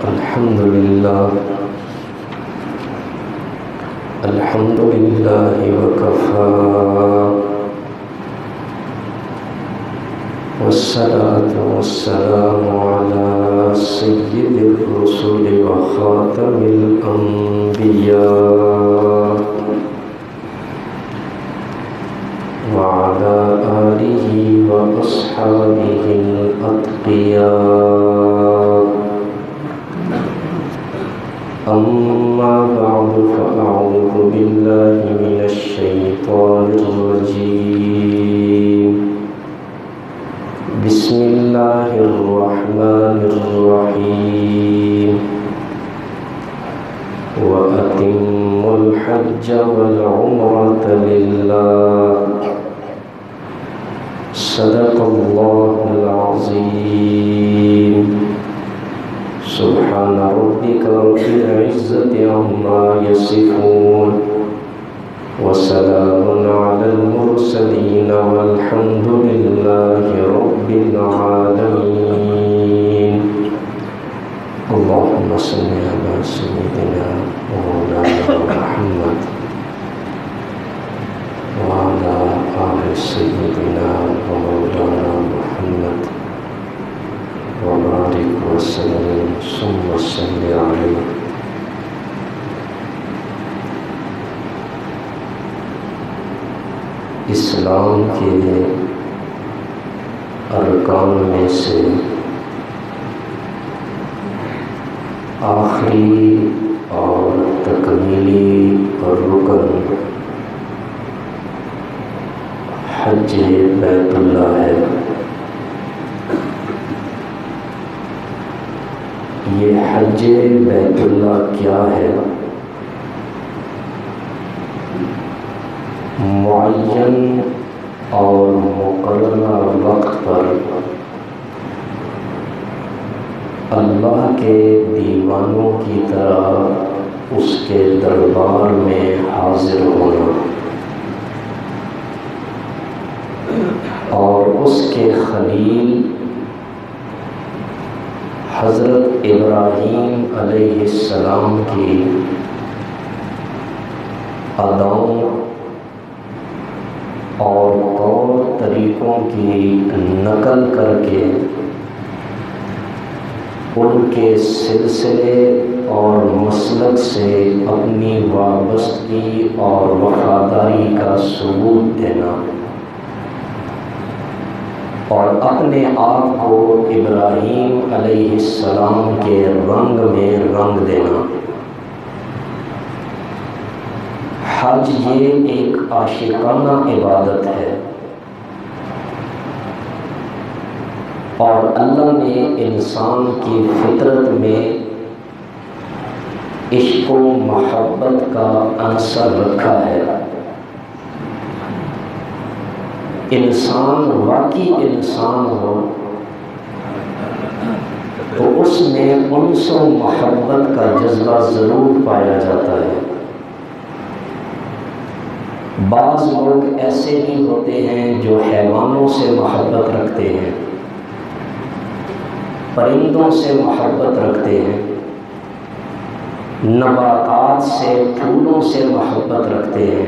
الحمد لله وكفى والصلاة والسلام على سيد الرسل وخاتم الأنبياء وعلى آله وأصحابه الأتقياء. أما بعد فأعوذ بالله من الشيطان الرجيم. بسم الله الرحمن الرحيم. وأتموا الحج والعمرة لله. صدق الله العظيم. سبحان ربك رب العزة عما يصفون وسلام على المرسلين والحمد لله رب العالمين. اللهم صل على سيدنا ومولانا محمد وعلى آل سيدنا ومولانا محمد وبارك وسلم ثم صل عليه. اسلام کے ارکان میں سے آخری اور تکمیلی رکن حج بیت اللہ ہے. یہ حج بیت اللہ کیا ہے؟ معین اور مقررہ وقت پر اللہ کے دیوانوں کی طرح اس کے دربار میں حاضر ہونا اور اس کے خلیل حضرت ابراہیم علیہ السلام کی اداؤں اور طور طریقوں کی نقل کر کے ان کے سلسلے اور مسلک سے اپنی وابستگی اور وفاداری کا ثبوت دینا اور اپنے آپ کو ابراہیم علیہ السلام کے رنگ میں رنگ دینا. حج یہ ایک عاشقانہ عبادت ہے اور اللہ نے انسان کی فطرت میں عشق و محبت کا عنصر رکھا ہے. انسان واقعی انسان ہو تو اس میں انس و محبت کا جذبہ ضرور پایا جاتا ہے. بعض لوگ ایسے بھی ہوتے ہیں جو حیوانوں سے محبت رکھتے ہیں، پرندوں سے محبت رکھتے ہیں، نباتات سے، پھولوں سے محبت رکھتے ہیں،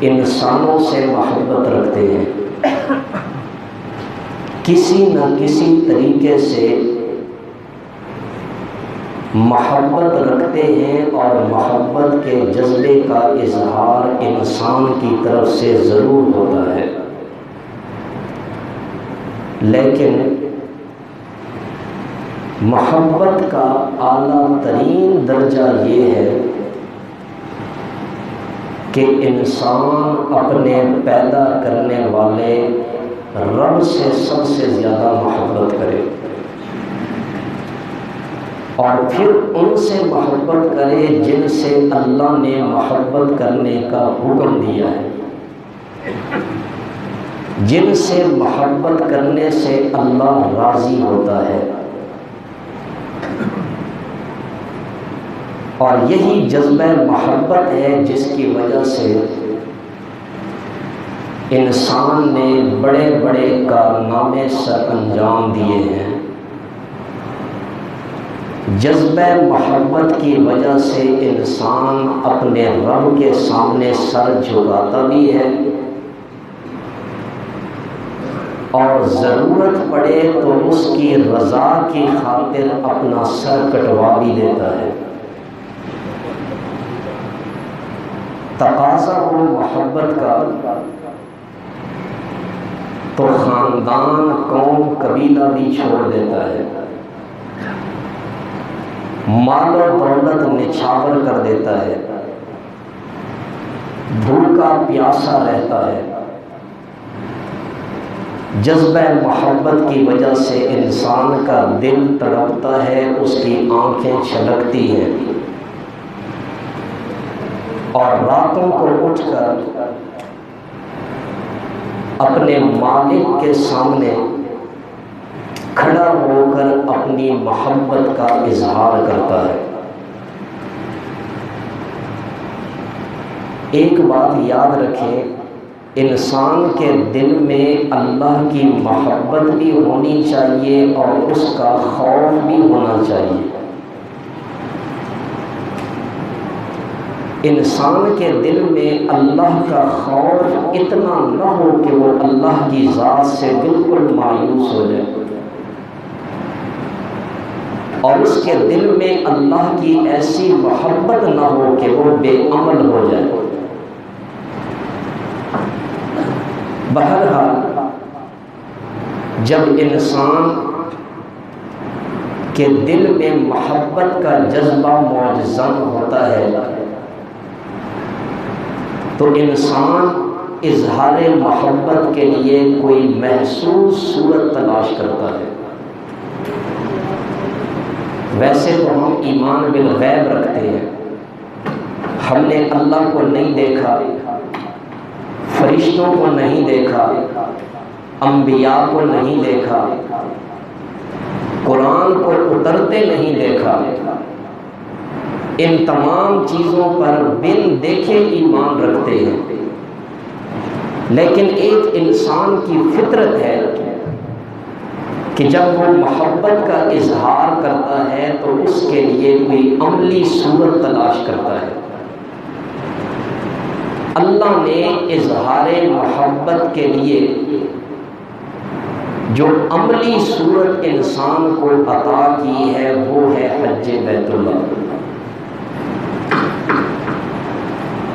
انسانوں سے محبت رکھتے ہیں. کسی نہ کسی طریقے سے محبت رکھتے ہیں اور محبت کے جذبے کا اظہار انسان کی طرف سے ضرور ہوتا ہے. لیکن محبت کا اعلیٰ ترین درجہ یہ ہے کہ انسان اپنے پیدا کرنے والے رب سے سب سے زیادہ محبت کرے اور پھر ان سے محبت کرے جن سے اللہ نے محبت کرنے کا حکم دیا ہے. جن سے محبت کرنے سے اللہ راضی ہوتا ہے اور یہی جذبہ محبت ہے جس کی وجہ سے انسان نے بڑے بڑے کارنامے سر انجام دیے ہیں جذبہ محبت کی وجہ سے انسان اپنے رب کے سامنے سر جھکاتا بھی ہے اور ضرورت پڑے تو اس کی رضا کی خاطر اپنا سر کٹوا بھی دیتا ہے۔ تقاضا ہو محبت کا تو خاندان، قوم، قبیلہ بھی چھوڑ دیتا ہے، مال و دولت نچھاور کر دیتا ہے، بھوکا پیاسا رہتا ہے۔ جذبہ محبت کی وجہ سے انسان کا دل تڑپتا ہے، اس کی آنکھیں چھلکتی ہیں، اور راتوں کو اٹھ کر اپنے مالک کے سامنے کھڑا ہو کر اپنی محبت کا اظہار کرتا ہے۔ ایک بات یاد رکھیں، انسان کے دل میں اللہ کی محبت بھی ہونی چاہیے اور اس کا خوف بھی ہونا چاہیے۔ انسان کے دل میں اللہ کا خوف اتنا نہ ہو کہ وہ اللہ کی ذات سے بالکل مایوس ہو جائے، اور اس کے دل میں اللہ کی ایسی محبت نہ ہو کہ وہ بے عمل ہو جائے۔ بہرحال جب انسان کے دل میں محبت کا جذبہ موجزن ہوتا ہے تو انسان اظہار محبت کے لیے کوئی محسوس صورت تلاش کرتا ہے۔ ویسے تو ہم ایمان بالغیب رکھتے ہیں، ہم نے اللہ کو نہیں دیکھا، فرشتوں کو نہیں دیکھا، انبیاء کو نہیں دیکھا، قرآن کو اترتے نہیں دیکھا، ان تمام چیزوں پر بن دیکھے ایمان رکھتے ہیں، لیکن ایک انسان کی فطرت ہے کہ جب وہ محبت کا اظہار کرتا ہے تو اس کے لیے کوئی عملی صورت تلاش کرتا ہے۔ اللہ نے اظہار محبت کے لیے جو عملی صورت انسان کو عطا کی ہے وہ ہے حج بیت اللہ۔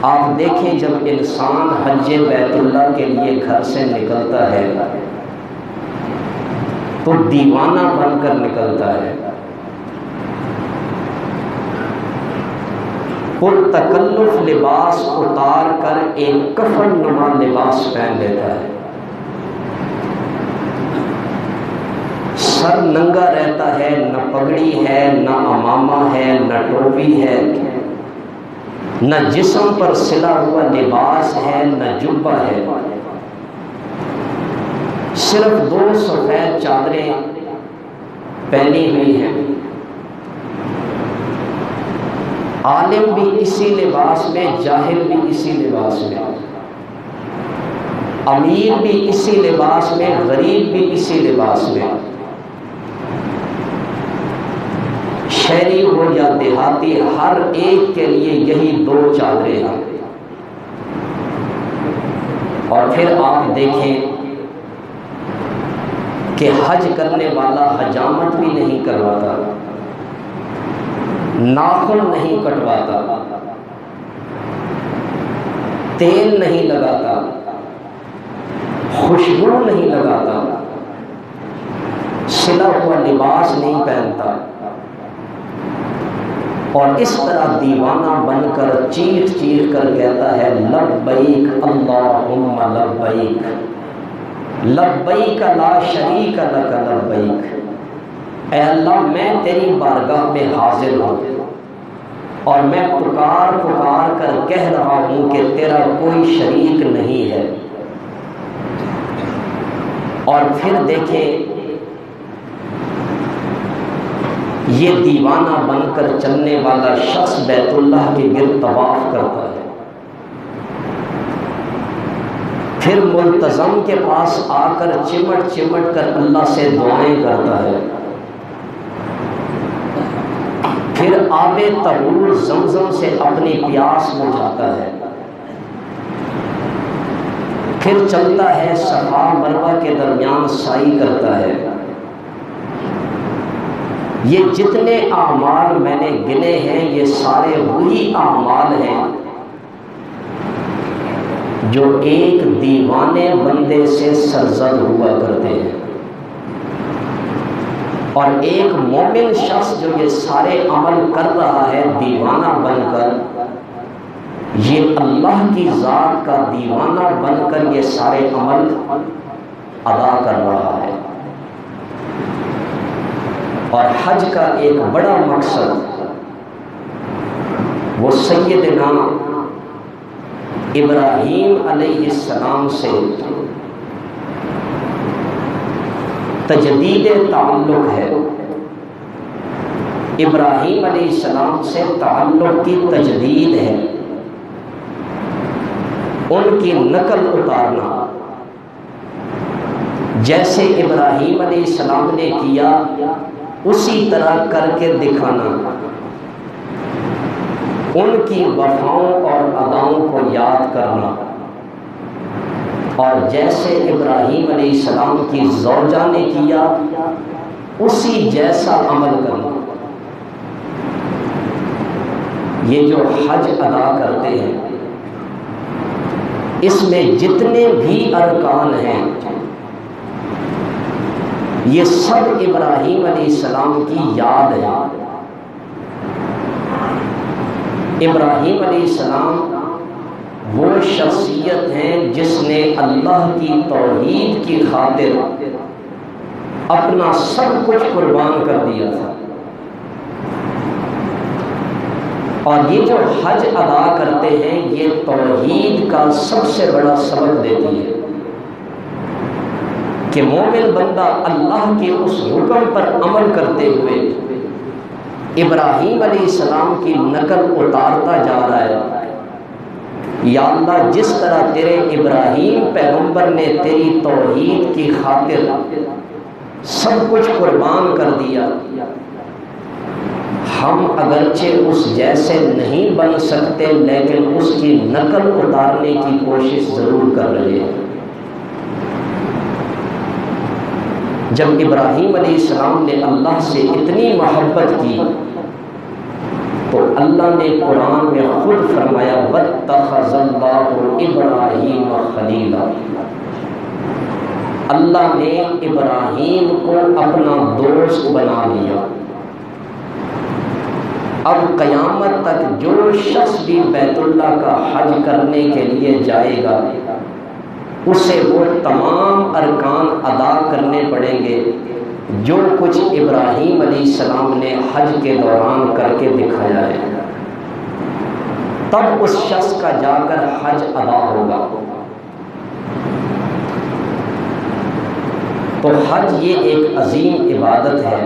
آپ دیکھیں جب انسان حج بیت اللہ کے لیے گھر سے نکلتا ہے تو دیوانہ بن کر نکلتا ہے، پر تکلف لباس اتار کر ایک کفن نما لباس پہن لیتا ہے، سر ننگا رہتا ہے، نہ پگڑی ہے، نہ امامہ ہے، نہ ٹوپی ہے، نہ جسم پر سلا ہوا لباس ہے، نہ جبہ ہے، صرف 2 سفید چادریں پہنی ہوئی ہیں۔ عالم بھی اسی لباس میں، جاہل بھی اسی لباس میں، امیر بھی اسی لباس میں، غریب بھی اسی لباس میں، شہری ہو یا دیہاتی، ہر ایک کے لیے یہی 2 چادریں ہیں۔ اور پھر آپ دیکھیں کہ حج کرنے والا حجامت بھی نہیں کرواتا، ناخن نہیں کٹواتا، تیل نہیں لگاتا، خوشبو نہیں لگاتا، سلا ہوا لباس نہیں پہنتا، اور اس طرح دیوانہ بن کر چیخ چیخ کر کہتا ہے لبیک اللہم لبیک، لبیک لا شریک لک لبیک، اے اللہ میں تیری بارگاہ میں حاضر ہوں اور میں پکار پکار کر کہہ رہا ہوں کہ تیرا کوئی شریک نہیں ہے۔ اور پھر دیکھیں یہ دیوانہ بن کر چلنے والا شخص بیت اللہ کے گرد طواف کرتا ہے، پھر ملتزم کے پاس آ کر چمٹ چمٹ کر اللہ سے دعائیں کرتا ہے، پھر آب طہور زمزم سے اپنی پیاس بجھاتا ہے، پھر چلتا ہے صفا مروہ کے درمیان سعی کرتا ہے۔ یہ جتنے اعمال میں نے گنے ہیں یہ سارے وہی اعمال ہیں جو ایک دیوانے بندے سے سرزد ہوا کرتے ہیں، اور ایک مومن شخص جو یہ سارے عمل کر رہا ہے دیوانہ بن کر، یہ اللہ کی ذات کا دیوانہ بن کر یہ سارے عمل ادا کر رہا ہے۔ اور حج کا ایک بڑا مقصد وہ سیدنا ابراہیم علیہ السلام سے تجدید تعلق ہے۔ ابراہیم علیہ السلام سے تعلق کی تجدید ہے، ان کی نقل اتارنا، جیسے ابراہیم علیہ السلام نے کیا اسی طرح کر کے دکھانا، ان کی وفاؤں اور اداؤں کو یاد کرنا، اور جیسے ابراہیم علیہ السلام کی زوجہ نے کیا اسی جیسا عمل کرنا۔ یہ جو حج ادا کرتے ہیں اس میں جتنے بھی ارکان ہیں یہ سب ابراہیم علیہ السلام کی یاد ہے۔ ابراہیم علیہ السلام وہ شخصیت ہیں جس نے اللہ کی توحید کی خاطر اپنا سب کچھ قربان کر دیا تھا، اور یہ جو حج ادا کرتے ہیں یہ توحید کا سب سے بڑا سبق دیتی ہے کہ مومن بندہ اللہ کے اس حکم پر عمل کرتے ہوئے ابراہیم علیہ السلام کی نقل اتارتا جا رہا ہے۔ یا اللہ، جس طرح تیرے ابراہیم پیغمبر نے تیری توحید کی خاطر سب کچھ قربان کر دیا، ہم اگرچہ اس جیسے نہیں بن سکتے لیکن اس کی نقل اتارنے کی کوشش ضرور کر رہے ہیں۔ جب ابراہیم علیہ السلام نے اللہ سے اتنی محبت کی تو اللہ نے قرآن میں خود فرمایا وَاتَّخَذَ اللَّهُ إِبْرَاهِيمَ خَلِيلًا، اللہ نے ابراہیم کو اپنا دوست بنا لیا۔ اب قیامت تک جو شخص بھی بیت اللہ کا حج کرنے کے لیے جائے گا اسے وہ تمام ارکان ادا کرنے پڑیں گے جو کچھ ابراہیم علیہ السلام نے حج کے دوران کر کے دکھایا ہے، تب اس شخص کا جا کر حج ادا ہوگا۔ تو حج یہ ایک عظیم عبادت ہے،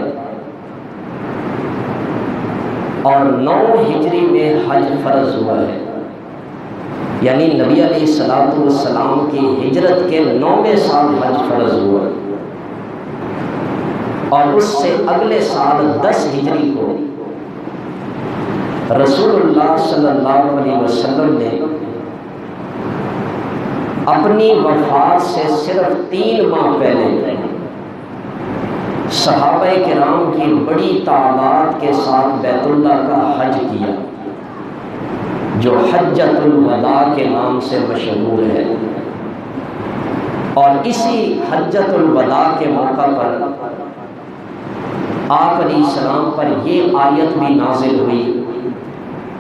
اور 9 ہجری میں حج فرض ہوا ہے، یعنی نبی علیہ السلام کی ہجرت کے 9ویں سال حج فرض ہوا، اور اس سے اگلے سال 10 ہجری کو رسول اللہ صلی اللہ علیہ وسلم نے اپنی وفات سے صرف 3 ماہ پہلے صحابہ کرام کی بڑی تعداد کے ساتھ بیت اللہ کا حج کیا، جو حجۃ الوداع کے نام سے مشہور ہے۔ اور اسی حجۃ الوداع کے موقع پر آپ علیہ السلام پر یہ آیت بھی نازل ہوئی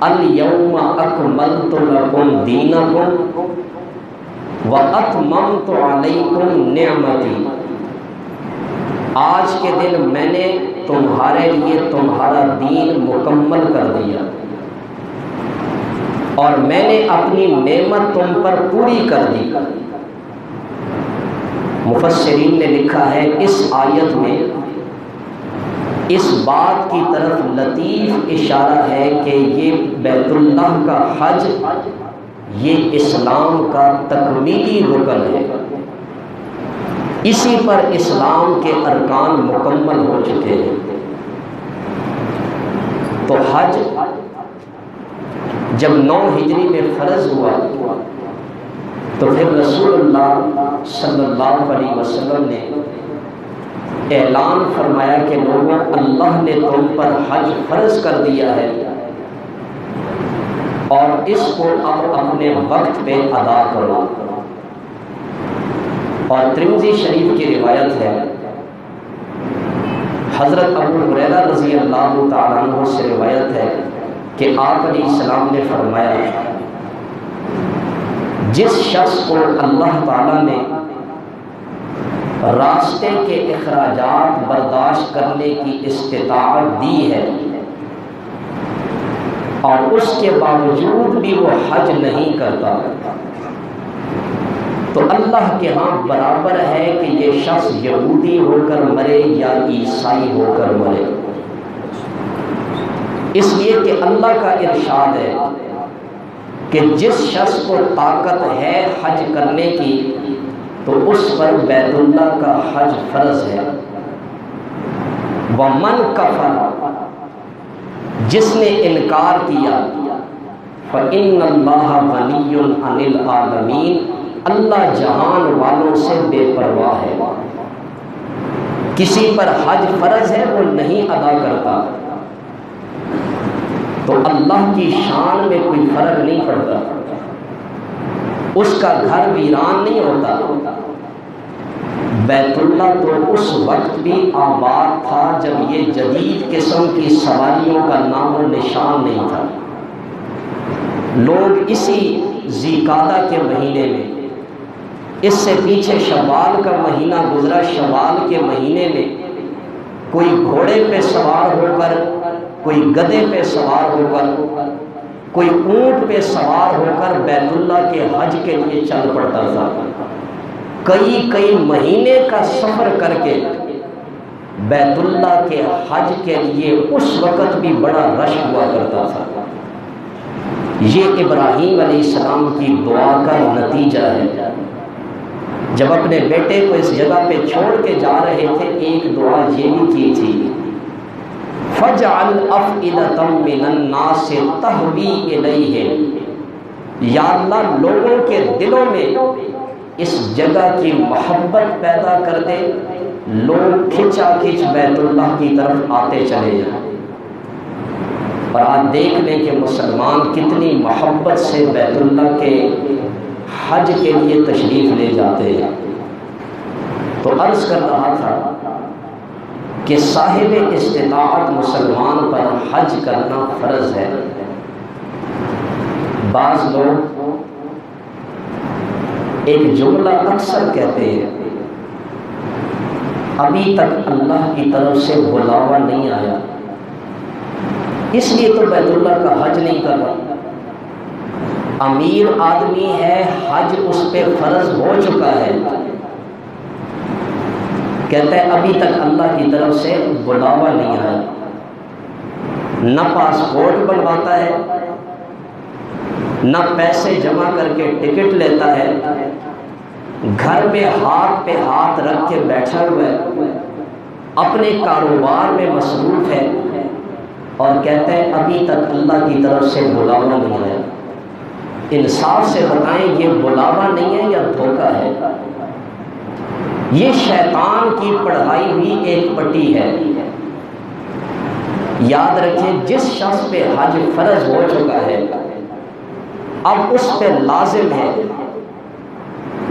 الیوم اکملت لکم دینکم واتممت علیکم نعمتی، آج کے دن میں نے تمہارے لیے تمہارا دین مکمل کر دیا اور میں نے اپنی نعمت تم پر پوری کر دی۔ مفسرین نے لکھا ہے اس آیت میں اس بات کی طرف لطیف اشارہ ہے کہ یہ بیت اللہ کا حج یہ اسلام کا تکمیلی رکن ہے، اسی پر اسلام کے ارکان مکمل ہو چکے ہیں۔ تو حج جب 9 ہجری میں فرض ہوا تو پھر رسول اللہ صلی اللہ علیہ وسلم نے اعلان فرمایا کہ لوگوں، اللہ نے تم پر حج فرض کر دیا ہے اور اس کو اب اپنے وقت پہ ادا کرو۔ اور ترمذی شریف کی روایت ہے، حضرت ابو ہریرہ رضی اللہ تعالیٰ عنہ سے روایت ہے کہ آپ علیہ السلام نے فرمایا، جس شخص کو اللہ تعالیٰ نے راستے کے اخراجات برداشت کرنے کی استطاعت دی ہے اور اس کے باوجود بھی وہ حج نہیں کرتا، تو اللہ کے ہاں برابر ہے کہ یہ شخص یہودی ہو کر مرے یا عیسائی ہو کر مرے، اس لیے کہ اللہ کا ارشاد ہے کہ جس شخص کو طاقت ہے حج کرنے کی تو اس پر بیت اللہ کا حج فرض ہے۔ وَمَنْ كَفَرَ، جس نے انکار کیا، فَإِنَّ اللَّهَ غَنِيٌّ عَنِ الْعَالَمِينَ، اللہ جہان والوں سے بے پرواہ ہے۔ کسی پر حج فرض ہے وہ نہیں ادا کرتا تو اللہ کی شان میں کوئی فرق نہیں پڑتا، اس کا گھر ویران نہیں ہوتا۔ بیت اللہ تو اس وقت بھی آباد تھا جب یہ جدید قسم کی سواریوں کا نام و نشان نہیں تھا۔ لوگ اسی ذی قعدہ کے مہینے میں، اس سے پیچھے شوال کا مہینہ گزرا، شوال کے مہینے میں کوئی گھوڑے پہ سوار ہو کر، کوئی گدھے پہ سوار ہو کر، کوئی اونٹ پہ سوار ہو کر بیت اللہ کے حج کے لیے چل پڑتا تھا۔ کئی مہینے کا سفر کر کے بیت اللہ کے حج کے لیے اس وقت بھی بڑا رش ہوا کرتا تھا۔ یہ ابراہیم علیہ السلام کی دعا کا نتیجہ ہے۔ جب اپنے بیٹے کو اس جگہ پہ چھوڑ کے جا رہے تھے، ایک دعا یہ بھی کی تھی، فَجْعَلْ أَفْئِدَةً مِّنَ النَّاسِ تَهْوِي إِلَيْهِ، یا اللہ لوگوں کے دلوں میں اس جگہ کی محبت پیدا کر دے، لوگ کھچا کھچ بیت اللہ کی طرف آتے چلے جائیں۔ اور آپ دیکھ لیں کہ مسلمان کتنی محبت سے بیت اللہ کے حج کے لیے تشریف لے جاتے ہیں۔ تو عرض کر رہا تھا کہ صاحب استطاعت مسلمان پر حج کرنا فرض ہے۔ بعض لوگ ایک جملہ اکثر کہتے ہیں، ابھی تک اللہ کی طرف سے بلاوا نہیں آیا، اس لیے تو بیت اللہ کا حج نہیں کر رہا۔ امیر آدمی ہے، حج اس پہ فرض ہو چکا ہے، کہتا ہے ابھی تک اللہ کی طرف سے بلاوا نہیں آیا، نہ پاسپورٹ بنواتا ہے، نہ پیسے جمع کر کے ٹکٹ لیتا ہے، گھر میں ہاتھ پہ ہاتھ رکھ کے بیٹھا ہوا ہے، اپنے کاروبار میں مصروف ہے اور کہتا ہے ابھی تک اللہ کی طرف سے بلاوا نہیں آیا۔ انصاف سے بتائیں یہ بلاوا نہیں ہے یا دھوکہ ہے؟ یہ شیطان کی پڑھائی ہوئی ایک پٹی ہے۔ یاد رکھیں جس شخص پہ حج فرض ہو چکا ہے اب اس پہ لازم ہے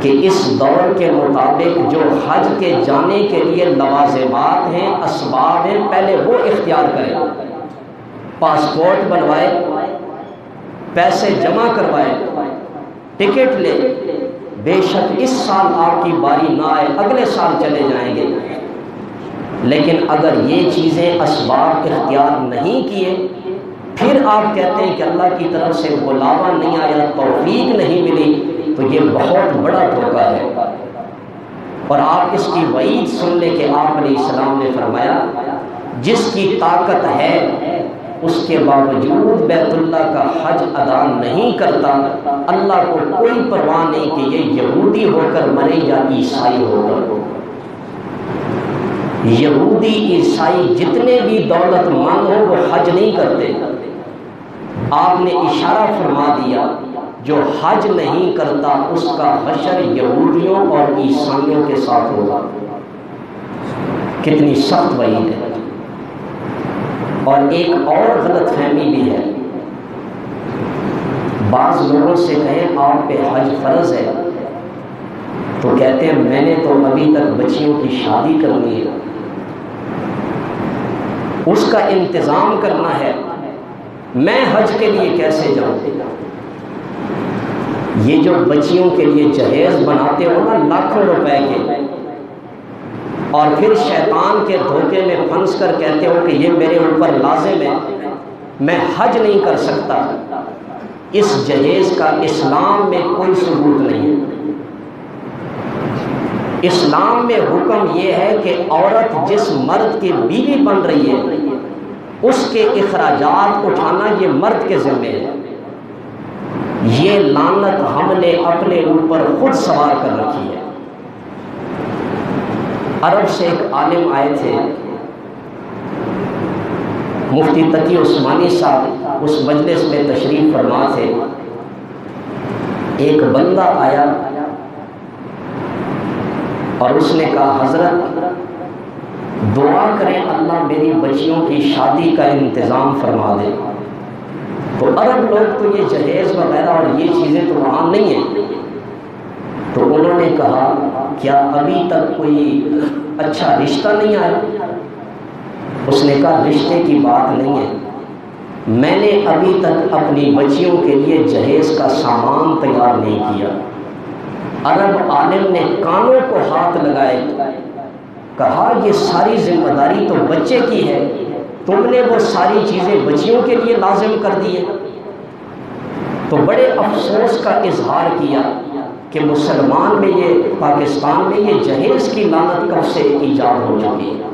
کہ اس دور کے مطابق جو حج کے جانے کے لیے لوازمات ہیں، اسباب ہیں، پہلے وہ اختیار کرے، پاسپورٹ بنوائے، پیسے جمع کروائے، ٹکٹ لے، بے شک اس سال آپ کی باری نہ آئے، اگلے سال چلے جائیں گے۔ لیکن اگر یہ چیزیں اسباب اختیار نہیں کیے، پھر آپ کہتے ہیں کہ اللہ کی طرف سے بلاوا نہیں آیا، توفیق نہیں ملی، تو یہ بہت بڑا دھوکہ ہے۔ اور آپ اس کی وعید سن لیں کہ آپ علیہ السلام نے فرمایا جس کی طاقت ہے اس کے باوجود بیت اللہ کا حج ادا نہیں کرتا، اللہ کو کوئی پرواہ نہیں کہ یہ یہودی ہو کر مرے یا عیسائی ہو کر۔ یہودی عیسائی جتنے بھی دولت مند ہو وہ حج نہیں کرتے، آپ نے اشارہ فرما دیا جو حج نہیں کرتا اس کا حشر یہودیوں اور عیسائیوں کے ساتھ ہوگا۔ کتنی سخت وعید ہے۔ اور ایک اور غلط فہمی بھی ہے، بعض لوگوں سے کہیں آپ پہ حج فرض ہے تو کہتے ہیں میں نے تو ابھی تک بچیوں کی شادی کرنی ہے، اس کا انتظام کرنا ہے، میں حج کے لیے کیسے جاؤں؟ یہ جو بچیوں کے لیے جہیز بناتے ہو نا لاکھوں روپے کے، اور پھر شیطان کے دھوکے میں پھنس کر کہتے ہو کہ یہ میرے اوپر لازم ہے، میں حج نہیں کر سکتا، اس جہیز کا اسلام میں کوئی ثبوت نہیں ہے۔ اسلام میں حکم یہ ہے کہ عورت جس مرد کی بیوی بن رہی ہے اس کے اخراجات اٹھانا یہ مرد کے ذمے ہے۔ یہ لعنت ہم نے اپنے اوپر خود سوار کر رکھی ہے۔ عرب سے ایک عالم آئے تھے، مفتی تقی عثمانی صاحب اس مجلس میں تشریف فرما تھے۔ ایک بندہ آیا اور اس نے کہا حضرت دعا کریں اللہ میری بچیوں کی شادی کا انتظام فرما دے۔ تو عرب لوگ تو یہ جہیز وغیرہ اور یہ چیزیں تو وہاں نہیں ہیں، تو انہوں نے کہا کیا ابھی تک کوئی اچھا رشتہ نہیں آیا؟ اس نے کہا رشتے کی بات نہیں ہے، میں نے ابھی تک اپنی بچیوں کے لیے جہیز کا سامان تیار نہیں کیا۔ عرب عالم نے کانوں کو ہاتھ لگائے، کہا یہ ساری ذمہ داری تو بچے کی ہے، تم نے وہ ساری چیزیں بچیوں کے لیے لازم کر دی ہے۔ تو بڑے افسوس کا اظہار کیا کہ مسلمان میں یہ پاکستان میں یہ جہیز کی لعنت کب سے ایجاد ہو چکی ہے۔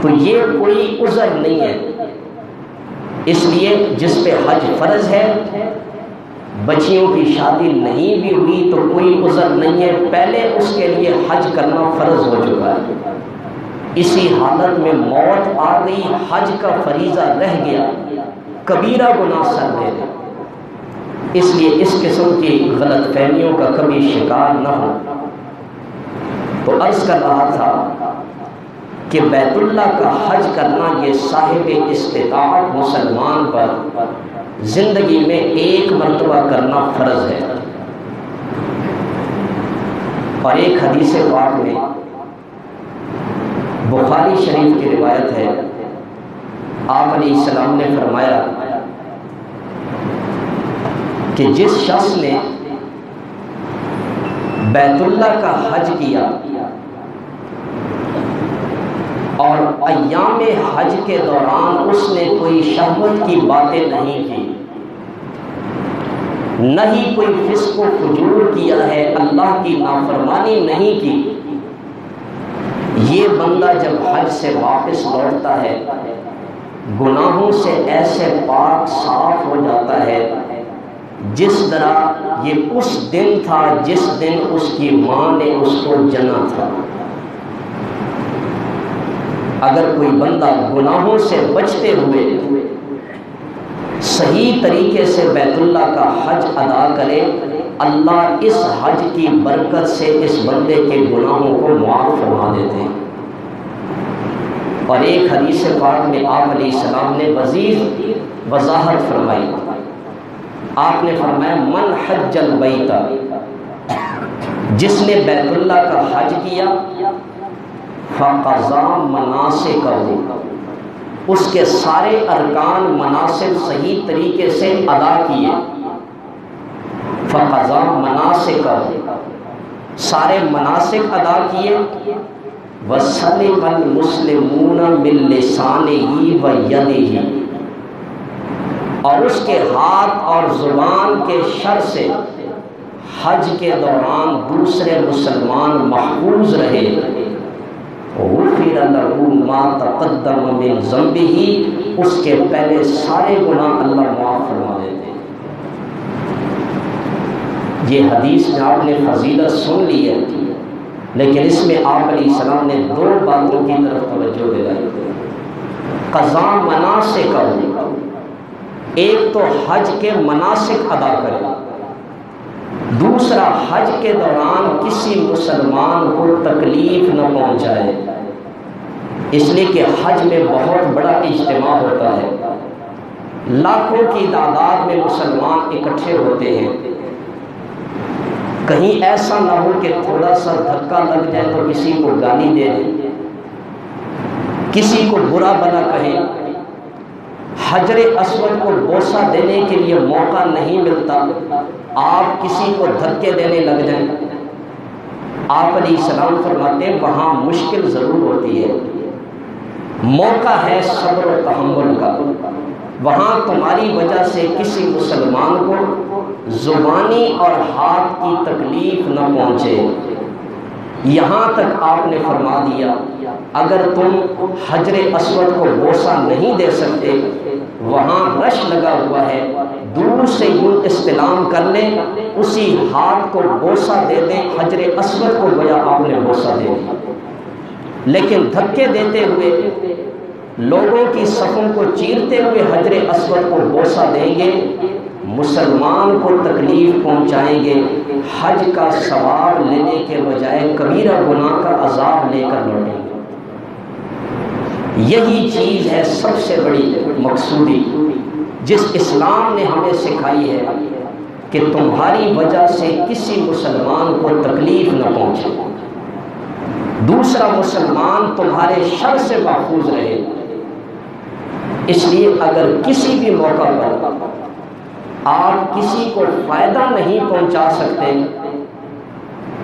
تو یہ کوئی عذر نہیں ہے، اس لیے جس پہ حج فرض ہے بچیوں کی شادی نہیں بھی ہوئی تو کوئی عذر نہیں ہے، پہلے اس کے لیے حج کرنا فرض ہو چکا ہے۔ اسی حالت میں موت آ گئی، حج کا فریضہ رہ گیا، کبیرہ گناہ سر دے دے۔ اس لیے اس قسم کی غلط فہمیوں کا کبھی شکار نہ ہو۔ تو عرض کر رہا تھا کہ بیت اللہ کا حج کرنا یہ صاحب استطاعت مسلمان پر زندگی میں ایک مرتبہ کرنا فرض ہے۔ اور ایک حدیث پاک میں بخاری شریف کی روایت ہے، آپ علیہ السلام نے فرمایا کہ جس شخص نے بیت اللہ کا حج کیا اور ایام حج کے دوران اس نے کوئی شہوت کی باتیں نہیں کی، نہ ہی کوئی فسق و فجور کیا ہے، اللہ کی نافرمانی نہیں کی، یہ بندہ جب حج سے واپس لوٹتا ہے گناہوں سے ایسے پاک صاف ہو جاتا ہے جس طرح یہ اس دن تھا جس دن اس کی ماں نے اس کو جنا تھا۔ اگر کوئی بندہ گناہوں سے بچتے ہوئے صحیح طریقے سے بیت اللہ کا حج ادا کرے، اللہ اس حج کی برکت سے اس بندے کے گناہوں کو معاف فرما دیتے ہیں۔ اور ایک حدیث پاک میں آپ علیہ السلام نے مزید وضاحت فرمائی، آپ نے فرمایا من حج البیت، جس نے بیت اللہ کا حج کیا فقضا مناسکہ، اس کے سارے ارکان مناسک صحیح طریقے سے ادا کیے، فقضا مناسکہ، سارے مناسک ادا کیے، وسلم المسلمون من لسانہ و یدہ، اور اس کے ہاتھ اور زبان کے شر سے حج کے دوران دوسرے مسلمان محفوظ رہے، غفر لہ ما تقدم من ذنبہ، اس کے پہلے سارے گناہ اللہ معاف فرما دیتے ہیں۔ یہ حدیث میں آپ نے فضیلت سن لی ہے، لیکن اس میں آپ علیہ السلام نے دو باتوں کی طرف توجہ دلائی۔ قضا مناسک ہو، ایک تو حج کے مناسک ادا کرے، دوسرا حج کے دوران کسی مسلمان کو تکلیف نہ پہنچائے، اس لیے کہ حج میں بہت بڑا اجتماع ہوتا ہے، لاکھوں کی تعداد میں مسلمان اکٹھے ہوتے ہیں، کہیں ایسا نہ ہو کہ تھوڑا سا دھکا لگ جائے تو کسی کو گالی دے دیں، کسی کو برا بھلا کہیں، حجر اسود کو بوسہ دینے کے لیے موقع نہیں ملتا، آپ کسی کو دھکے دینے لگ جائیں۔ آپ علیہ السلام فرماتے ہیں وہاں مشکل ضرور ہوتی ہے، موقع ہے صبر و تحمل کا، وہاں تمہاری وجہ سے کسی مسلمان کو زبانی اور ہاتھ کی تکلیف نہ پہنچے۔ یہاں تک آپ نے فرما دیا اگر تم حجر اسود کو بوسہ نہیں دے سکتے، وہاں رش لگا ہوا ہے، دور سے یوں استلام کر لیں، اسی ہاتھ کو بوسہ دے دیں، حجر اسود کو گویا آپ نے بوسہ دے دیا۔ لیکن دھکے دیتے ہوئے، لوگوں کی صفوں کو چیرتے ہوئے حجر اسود کو بوسہ دیں گے، مسلمان کو تکلیف پہنچائیں گے، حج کا ثواب لینے کے بجائے کبیرہ گناہ کا عذاب لے کر لوٹیں گے۔ یہی چیز ہے سب سے بڑی مقصودی جس اسلام نے ہمیں سکھائی ہے کہ تمہاری وجہ سے کسی مسلمان کو تکلیف نہ پہنچے، دوسرا مسلمان تمہارے شر سے محفوظ رہے۔ اس لیے اگر کسی بھی موقع پر آپ کسی کو فائدہ نہیں پہنچا سکتے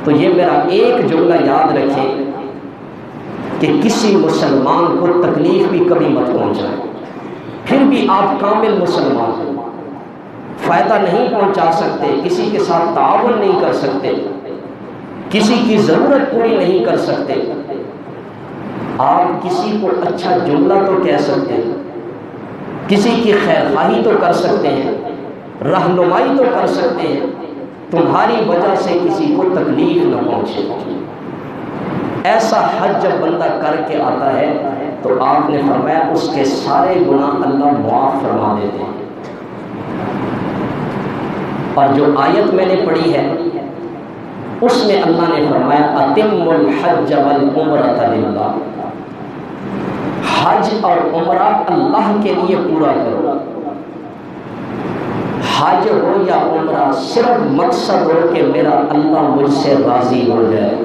تو یہ میرا ایک جملہ یاد رکھیں کہ کسی مسلمان کو تکلیف بھی کبھی مت پہنچائیں، پھر بھی آپ کامل مسلمان ہیں، فائدہ نہیں پہنچا سکتے، کسی کے ساتھ تعاون نہیں کر سکتے، کسی کی ضرورت پوری نہیں کر سکتے، آپ کسی کو اچھا جملہ تو کہہ سکتے ہیں، کسی کی خیر خواہی تو کر سکتے ہیں، رہنمائی تو کر سکتے ہیں، تمہاری وجہ سے کسی کو تکلیف نہ پہنچے۔ ایسا حج جب بندہ کر کے آتا ہے تو آپ نے فرمایا اس کے سارے گناہ اللہ معاف فرما دیتے ہیں۔ اور جو آیت میں نے پڑھی ہے اس میں اللہ نے فرمایا اتم الحج والعمرۃ للہ، حج اور عمرہ اللہ کے لیے پورا کرو۔ حج ہو یا عمرہ صرف مقصد ہو کہ میرا اللہ مجھ سے راضی ہو جائے،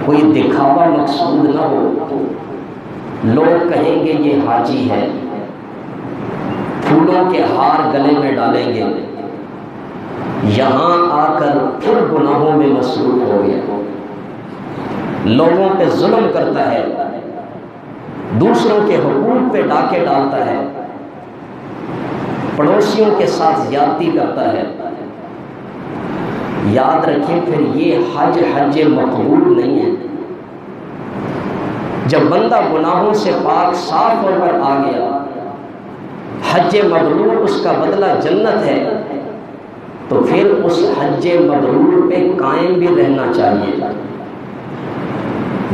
کوئی دکھاوا مقصود نہ ہو، لوگ کہیں گے یہ حاجی ہے، پھولوں کے ہار گلے میں ڈالیں گے، یہاں آ کر پھر گناہوں میں مصروف ہو گیا، لوگوں پہ ظلم کرتا ہے، دوسروں کے حقوق پہ ڈاکے ڈالتا ہے، پڑوسیوں کے ساتھ زیادتی کرتا ہے۔ یاد رکھیں پھر یہ حج مقبول نہیں ہے۔ جب بندہ گناہوں سے پاک صاف ہو کر آ گیا، حج مبرور اس کا بدلہ جنت ہے، تو پھر اس حج مبرور پہ قائم بھی رہنا چاہیے۔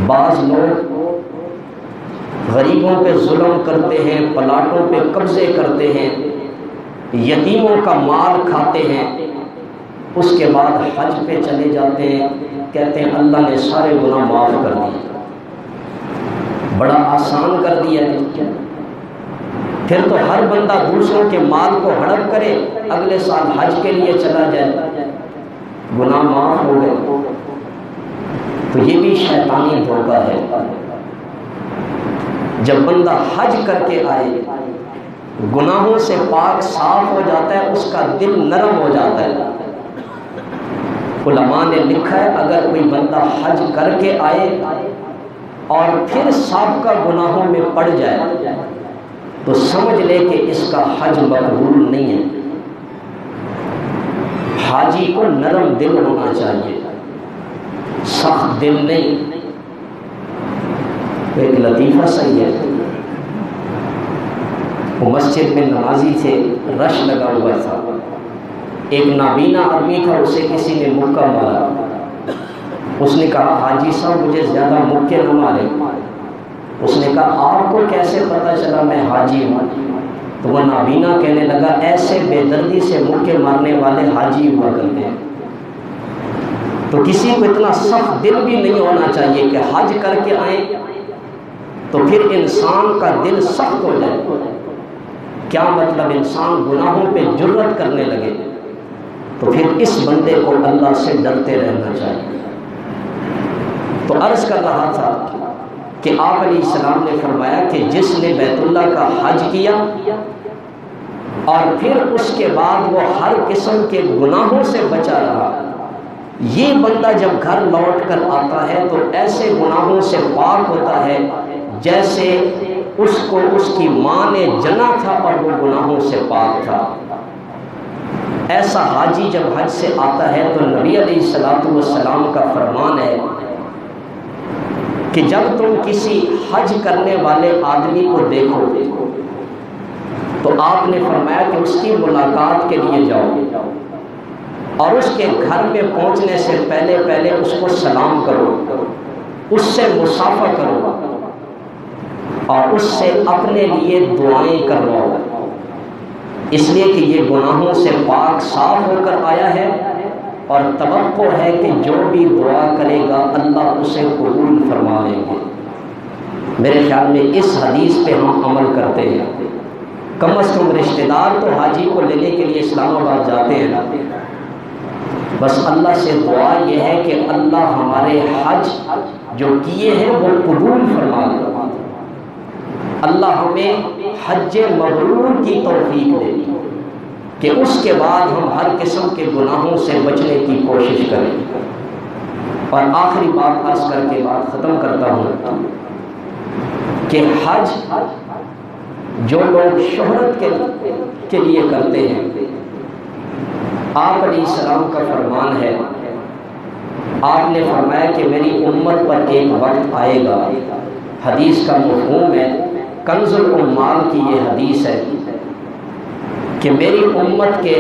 بعض لوگ غریبوں پہ ظلم کرتے ہیں، پلاٹوں پہ قبضے کرتے ہیں، یتیموں کا مال کھاتے ہیں، اس کے بعد حج پہ چلے جاتے ہیں، کہتے ہیں اللہ نے سارے گناہ معاف کر دیے، بڑا آسان کر دیا ہے۔ پھر تو ہر بندہ دوسروں کے مال کو ہڑپ کرے، اگلے سال حج کے لیے چلا جائے، گناہ معاف ہو گئے۔ تو یہ بھی شیطانی دھوکہ ہے۔ جب بندہ حج کر کے آئے، گناہوں سے پاک صاف ہو جاتا ہے، اس کا دل نرم ہو جاتا ہے۔ علماء نے لکھا ہے اگر کوئی بندہ حج کر کے آئے اور پھر سابقہ گناہوں میں پڑ جائے تو سمجھ لے کہ اس کا حج مقبول نہیں ہے۔ حاجی کو نرم دل ہونا چاہیے، سخت دل نہیں۔ ایک لطیفہ صحیح ہے، وہ مسجد میں نمازی تھے، رش لگا ہوا تھا، ایک نابینا آدمی تھا، اسے کسی نے مکہ مارا۔ اس نے کہا حاجی صاحب مجھے زیادہ مکے نہ مارے، اس نے کہا آپ کو کیسے پتہ چلا میں حاجی ہوں؟ تو وہ نابینا کہنے لگا ایسے بے دردی سے مکے مارنے والے حاجی ہوا کرتے ہیں۔ تو کسی کو اتنا سخت دل بھی نہیں ہونا چاہیے کہ حج کر کے آئیں تو پھر انسان کا دل سخت ہو جائے۔ کیا مطلب انسان گناہوں پہ جرأت کرنے لگے؟ تو پھر اس بندے کو اللہ سے ڈرتے رہنا چاہیے۔ تو عرض کر رہا تھا کہ آپ علیہ السلام نے فرمایا کہ جس نے بیت اللہ کا حج کیا اور پھر اس کے بعد وہ ہر قسم کے گناہوں سے بچا رہا، یہ بندہ جب گھر لوٹ کر آتا ہے تو ایسے گناہوں سے پاک ہوتا ہے جیسے اس کو اس کی ماں نے جنا تھا اور وہ گناہوں سے پاک تھا۔ ایسا حاجی جب حج سے آتا ہے تو نبی علیہ السلام کا فرمان ہے کہ جب تم کسی حج کرنے والے آدمی کو دیکھو تو آپ نے فرمایا کہ اس کی ملاقات کے لیے جاؤ اور اس کے گھر میں پہنچنے سے پہلے اس کو سلام کرو، اس سے مصافحہ کرو اور اس سے اپنے لیے دعائیں کرواؤ، اس لیے کہ یہ گناہوں سے پاک صاف ہو کر آیا ہے اور توقع ہے کہ جو بھی دعا کرے گا اللہ اسے قبول فرما لیں گے۔ میرے خیال میں اس حدیث پہ ہم عمل کرتے ہیں۔ کم از کم رشتہ دار تو حاجی کو لینے کے لیے اسلام آباد جاتے ہیں، بس اللہ سے دعا یہ ہے کہ اللہ ہمارے حج جو کیے ہیں وہ قبول فرما لے، اللہ ہمیں حج مبرور کی توفیق دے کہ اس کے بعد ہم ہر قسم کے گناہوں سے بچنے کی کوشش کریں۔ اور آخری بات عرض کر کے بات ختم کرتا ہوں کہ حج جو لوگ شہرت کے لیے کرتے ہیں، آپ علیہ السلام کا فرمان ہے، آپ نے فرمایا کہ میری امت پر ایک وقت آئے گا، حدیث کا مفہوم ہے، کنز العمال کی یہ حدیث ہے کہ میری امت کے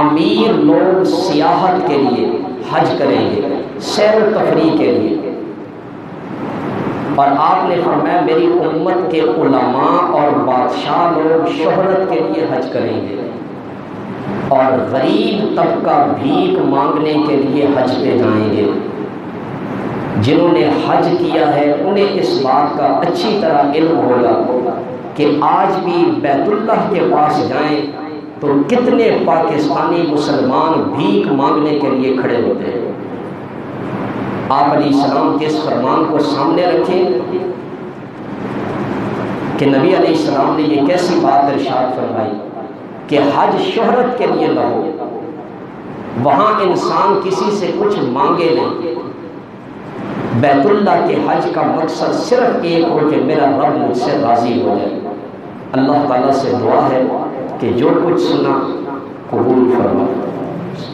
امیر لوگ سیاحت کے لیے حج کریں گے، سیر و تفریح کے لیے، اور آپ نے فرمایا میری امت کے علماء اور بادشاہ لوگ شہرت کے لیے حج کریں گے، اور غریب طبقہ بھیک مانگنے کے لیے حج پہ جائیں گے۔ جنہوں نے حج کیا ہے انہیں اس بات کا اچھی طرح علم ہوگا کہ آج بھی بیت اللہ کے پاس جائیں تو کتنے پاکستانی مسلمان بھیک مانگنے کے لیے کھڑے ہوتے ہیں۔ آپ علیہ السلام کے اس فرمان کو سامنے رکھیں کہ نبی علیہ السلام نے یہ کیسی بات ارشاد فرمائی کہ حج شہرت کے لیے نہ ہو، وہاں انسان کسی سے کچھ مانگے نہیں، بیت اللہ کے حج کا مقصد صرف ایک ہو کہ میرا رب مجھ سے راضی ہو جائے۔ اللہ تعالیٰ سے دعا ہے کہ جو کچھ سنا قبول فرما۔